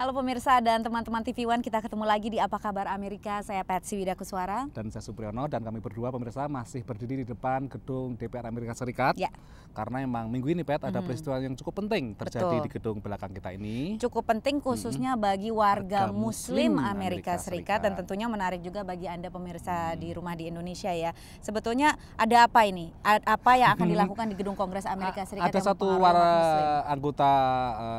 Halo pemirsa dan teman-teman TV One, kita ketemu lagi di Apa Kabar Amerika. Saya Patsy Widakuswara. Dan saya Supriyono, dan kami berdua pemirsa masih berdiri di depan gedung DPR Amerika Serikat. Ya. Karena emang minggu ini Pat ada peristiwa yang cukup penting terjadi di gedung belakang kita ini. Cukup penting khususnya bagi warga Muslim Amerika Serikat dan tentunya menarik juga bagi Anda pemirsa di rumah di Indonesia ya. Sebetulnya ada apa ini? Apa yang akan dilakukan di gedung Kongres Amerika Serikat? Ada satu anggota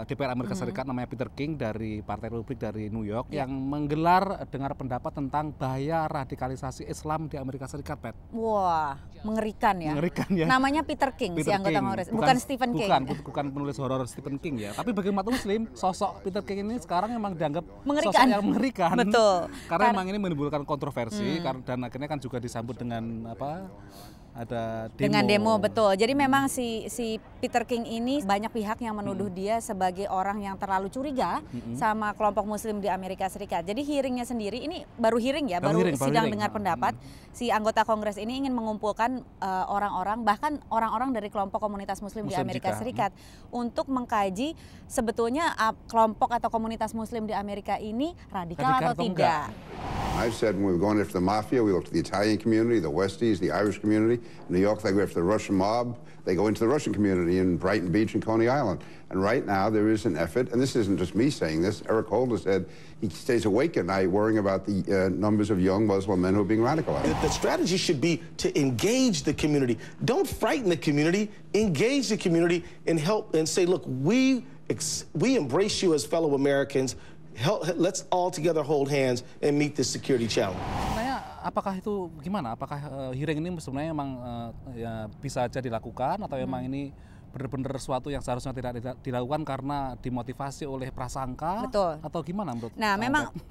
DPR Amerika Serikat namanya Peter King dari Partai Republik dari New York yang menggelar dengar pendapat tentang bahaya radikalisasi Islam di Amerika Serikat, Pat. Wah, mengerikan ya. Mengerikan ya. Namanya Peter King, si anggota Kongres, bukan Stephen King. Bukan penulis horor Stephen King ya. Tapi bagi umat Muslim, sosok Peter King ini sekarang memang dianggap sosok yang mengerikan. Betul. Karena memang ini menimbulkan kontroversi dan akhirnya kan juga disambut dengan ada demo. Dengan demo, betul. Jadi memang si Peter King ini banyak pihak yang menuduh dia sebagai orang yang terlalu curiga sama kelompok Muslim di Amerika Serikat. Jadi hearingnya sendiri, ini baru hearing ya, baru sidang dengar pendapat. Si anggota Kongres ini ingin mengumpulkan orang-orang, bahkan orang-orang dari kelompok komunitas Muslim di Amerika Serikat untuk mengkaji sebetulnya kelompok atau komunitas Muslim di Amerika ini radikal atau tidak. I've said when we were going after the mafia, we looked at the Italian community, the Westies, the Irish community. In New York, they go after the Russian mob. They go into the Russian community in Brighton Beach and Coney Island. And right now, there is an effort, and this isn't just me saying this. Eric Holder said he stays awake at night worrying about the numbers of young Muslim men who are being radicalized. The strategy should be to engage the community. Don't frighten the community. Engage the community and help and say, look, we embrace you as fellow Americans. Let's all together hold hands and meet this security challenge. Sebenarnya apakah itu gimana? Apakah hearing ini sebenarnya memang ya bisa aja dilakukan atau memang ini benar-benar sesuatu yang seharusnya tidak dilakukan karena dimotivasi oleh prasangka? Betul. Atau gimana menurut? Nah,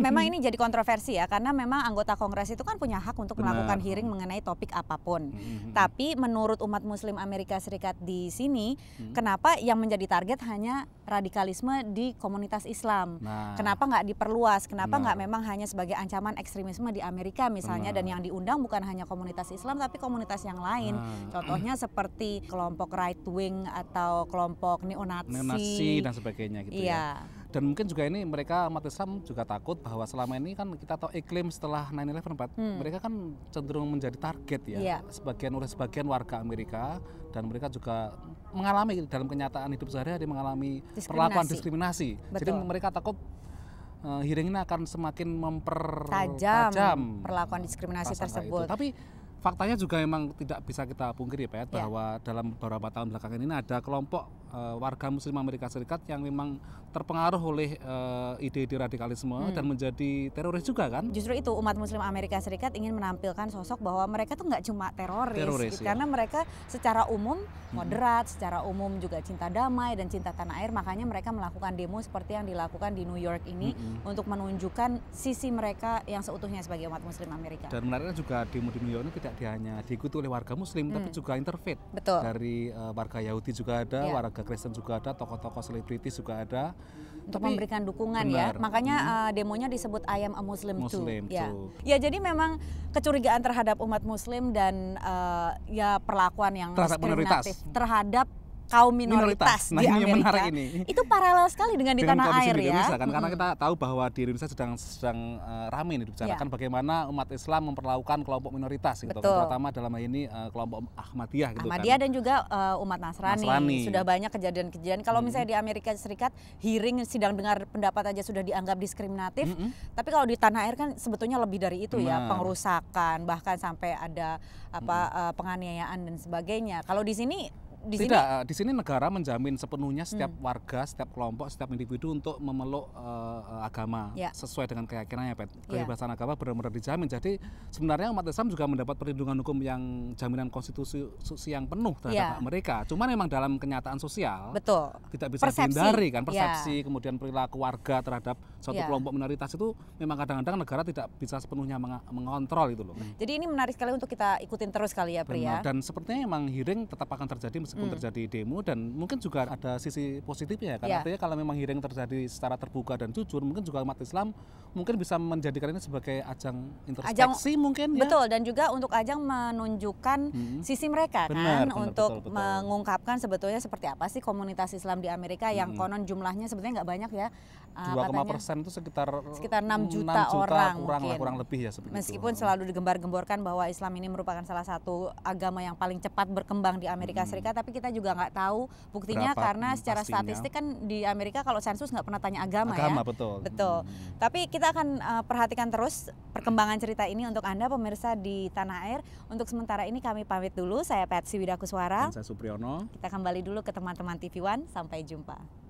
memang ini jadi kontroversi ya, karena memang anggota Kongres itu kan punya hak untuk melakukan hearing mengenai topik apapun. Tapi menurut umat Muslim Amerika Serikat di sini, kenapa yang menjadi target hanya radikalisme di komunitas Islam? Kenapa nggak diperluas? Kenapa nggak memang hanya sebagai ancaman ekstremisme di Amerika misalnya, dan yang diundang bukan hanya komunitas Islam tapi komunitas yang lain. Contohnya seperti kelompok right wing atau kelompok neonazi dan sebagainya gitu ya. Dan mungkin juga ini mereka umat Islam juga takut bahwa selama ini kan kita tahu iklim setelah 9/11 mereka kan cenderung menjadi target ya, oleh sebagian warga Amerika, dan mereka juga mengalami dalam kenyataan hidup sehari-hari mengalami perlakuan diskriminasi. Jadi mereka takut hearing ini akan semakin mempertajam perlakuan diskriminasi tersebut. Tapi faktanya juga memang tidak bisa kita pungkiri Pat, bahwa dalam beberapa tahun belakangan ini ada kelompok warga Muslim Amerika Serikat yang memang terpengaruh oleh ide-ide radikalisme dan menjadi teroris juga kan? Justru itu umat Muslim Amerika Serikat ingin menampilkan sosok bahwa mereka tuh nggak cuma teroris gitu, karena mereka secara umum moderat, secara umum juga cinta damai dan cinta tanah air. Makanya mereka melakukan demo seperti yang dilakukan di New York ini untuk menunjukkan sisi mereka yang seutuhnya sebagai umat Muslim Amerika. Dan menariknya juga demo di New York ini tidak hanya diikuti oleh warga Muslim, tapi juga interfaith. Dari warga Yahudi juga ada, warga Kristen juga ada, tokoh-tokoh selebritis juga ada. Untuk memberikan dukungan ya. Makanya demonya disebut I am a Muslim too. Ya, jadi memang kecurigaan terhadap umat Muslim dan ya perlakuan yang diskriminatif terhadap kaum minoritas di Amerika. Itu paralel sekali dengan di tanah air ya. Indonesia, kan? Karena kita tahu bahwa di Indonesia sedang ramai nih dibicarakan bagaimana umat Islam memperlakukan kelompok minoritas gitu. Terutama dalam hal ini kelompok Ahmadiyah gitu Ahmadiyah dan juga umat Nasrani. Sudah banyak kejadian-kejadian. Kalau misalnya di Amerika Serikat hearing sidang dengar pendapat aja sudah dianggap diskriminatif. Tapi kalau di tanah air kan sebetulnya lebih dari itu ya, pengrusakan, bahkan sampai ada penganiayaan dan sebagainya. Kalau di sini di sini negara menjamin sepenuhnya setiap warga, setiap kelompok, setiap individu untuk memeluk agama sesuai dengan keyakinannya, Pat. Kebebasan agama benar-benar dijamin. Jadi sebenarnya umat Islam juga mendapat perlindungan hukum yang jaminan konstitusi yang penuh terhadap mereka. Cuma memang dalam kenyataan sosial tidak bisa dihindari kan persepsi, kemudian perilaku warga terhadap suatu kelompok minoritas itu memang kadang-kadang negara tidak bisa sepenuhnya mengontrol itu loh. Jadi ini menarik sekali untuk kita ikutin terus kali ya, Pria. Dan sepertinya memang hearing tetap akan terjadi meskipun terjadi demo, dan mungkin juga ada sisi positifnya ya, karena artinya kalau memang hearing terjadi secara terbuka dan jujur, mungkin juga umat Islam mungkin bisa menjadikan ini sebagai ajang introspeksi mungkin ya. Betul, dan juga untuk ajang menunjukkan sisi mereka kan, untuk betul. Mengungkapkan sebetulnya seperti apa sih komunitas Islam di Amerika yang konon jumlahnya sebetulnya nggak banyak ya. 2,% itu sekitar 6 juta orang kurang lebih ya seperti meskipun selalu digembar-gemborkan bahwa Islam ini merupakan salah satu agama yang paling cepat berkembang di Amerika Serikat, tapi kita juga nggak tahu buktinya karena secara statistik kan di Amerika kalau sensus nggak pernah tanya agama ya. Betul. Tapi kita akan perhatikan terus perkembangan cerita ini untuk Anda pemirsa di Tanah Air. Untuk sementara ini kami pamit dulu. Saya Patsy Widakuswara. Dan saya Supriyono. Kita kembali dulu ke teman-teman TV One. Sampai jumpa.